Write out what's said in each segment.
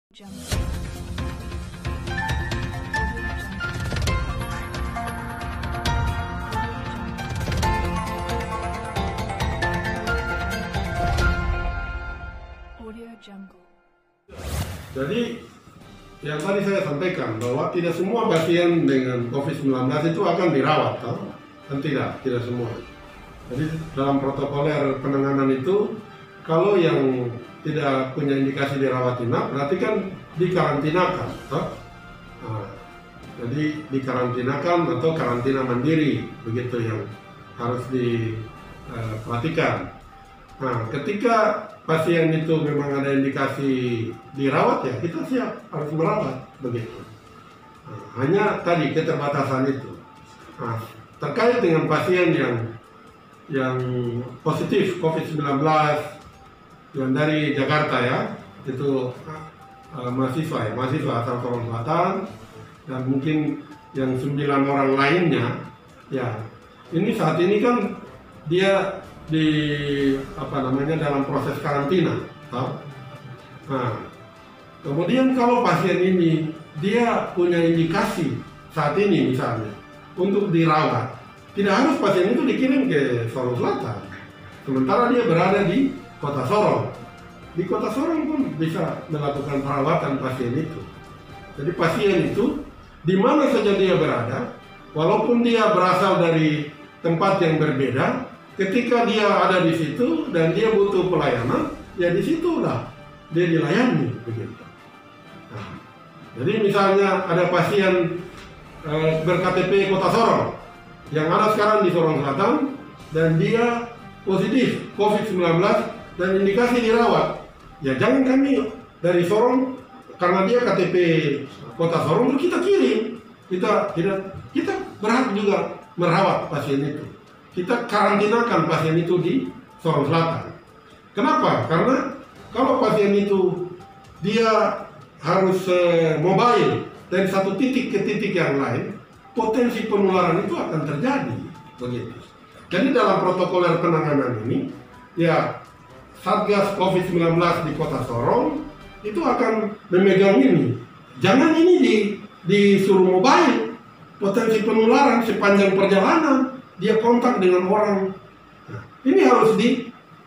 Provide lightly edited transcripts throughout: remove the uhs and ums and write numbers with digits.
Jungle. Audio Jungle. Jadi yang tadi saya sampaikan bahwa tidak semua pasien dengan COVID-19 itu akan dirawat, kan tidak semua. Jadi dalam protokoler penanganan itu kalau yang tidak punya indikasi dirawat inap berarti kan dikarantinakan, nah, jadi dikarantinakan atau karantina mandiri, begitu yang harus diperhatikan. Nah, ketika pasien itu memang ada indikasi dirawat, ya kita siap harus merawat, begitu. Nah, hanya tadi keterbatasan itu. Nah, terkait dengan pasien yang positif COVID-19 yang dari Jakarta, ya, itu mahasiswa asal Sorong Selatan, dan mungkin yang 9 orang lainnya, ya ini saat ini kan dia dalam proses karantina, Nah, kemudian kalau pasien ini dia punya indikasi saat ini misalnya untuk dirawat, tidak harus pasien itu dikirim ke Sorong Selatan, sementara dia berada di Kota Sorong. Di Kota Sorong pun bisa melakukan perawatan pasien itu. Jadi pasien itu di mana saja dia berada, walaupun dia berasal dari tempat yang berbeda, ketika dia ada di situ dan dia butuh pelayanan, ya di situlah dia dilayani, begitu. Nah, jadi misalnya ada pasien ber-KTP Kota Sorong yang ada sekarang di Sorong Selatan dan dia positif COVID-19 dan indikasi dirawat, ya jangan kami dari Sorong karena dia KTP Kota Sorong kita kirim, kita berhak juga merawat pasien itu. Kita karantinakan pasien itu di Sorong Selatan. Kenapa? Karena kalau pasien itu dia harus mobile dari satu titik ke titik yang lain, potensi penularan itu akan terjadi, begitu. Jadi dalam protokoler penanganan ini, ya Satgas COVID-19 di Kota Sorong itu akan memegang ini. Jangan ini disuruh mobile, potensi penularan sepanjang perjalanan dia kontak dengan orang. Nah, ini harus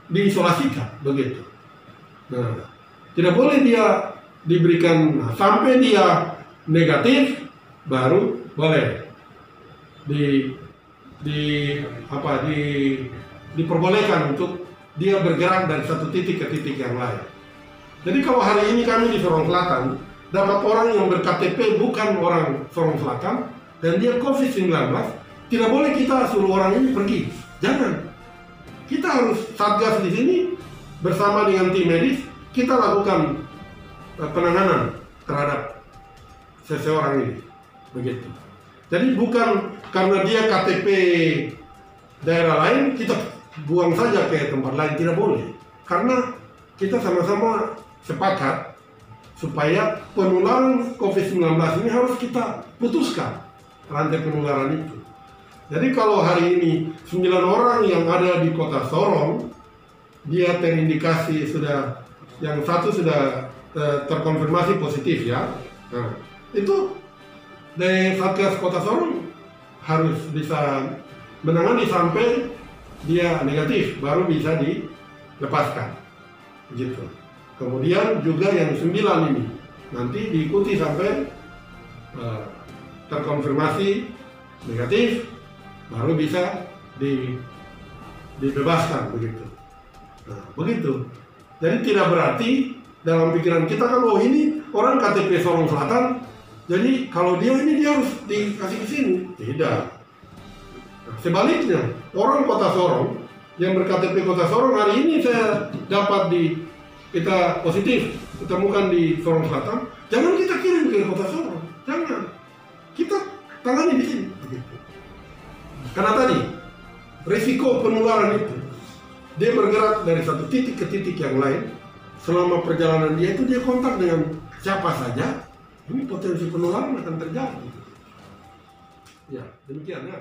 diisolasikan, begitu. Nah, tidak boleh dia diberikan sampai dia negatif baru boleh diperbolehkan untuk dia bergerak dari satu titik ke titik yang lain. Jadi kalau hari ini kami di Sorong Selatan dapat orang yang ber-KTP bukan orang Sorong Selatan dan dia COVID-19, tidak boleh kita suruh orang ini pergi. Jangan. Kita harus Satgas di sini bersama dengan tim medis, kita lakukan penanganan terhadap seseorang ini, begitu. Jadi bukan karena dia KTP daerah lain kita buang saja ke tempat lain, tidak boleh. Karena kita sama-sama sepakat supaya penularan COVID-19 ini harus kita putuskan rantai penularan itu. Jadi kalau hari ini 9 orang yang ada di Kota Sorong, dia terindikasi yang satu sudah terkonfirmasi positif, ya. Nah, itu dari Satgas Kota Sorong harus bisa menangani sampai dia negatif, baru bisa dilepaskan, gitu. Kemudian juga yang 9 ini nanti diikuti sampai terkonfirmasi negatif, baru bisa dibebaskan, begitu. Nah, begitu. Jadi tidak berarti dalam pikiran kita kan, oh ini orang KTP Sorong Selatan, jadi kalau dia ini dia harus dikasih ke sini. Tidak. Nah, sebaliknya, orang Kota Sorong yang ber-KTP Kota Sorong hari ini saya dapat kita positif ditemukan di Sorong Selatan, jangan kita kirim ke Kota Sorong, jangan. Kita tangani di sini. Begitu. Karena tadi risiko penularan itu dia bergerak dari satu titik ke titik yang lain. Selama perjalanan dia itu dia kontak dengan siapa saja, ini potensi penularan akan terjadi. Ya, demikian, ya.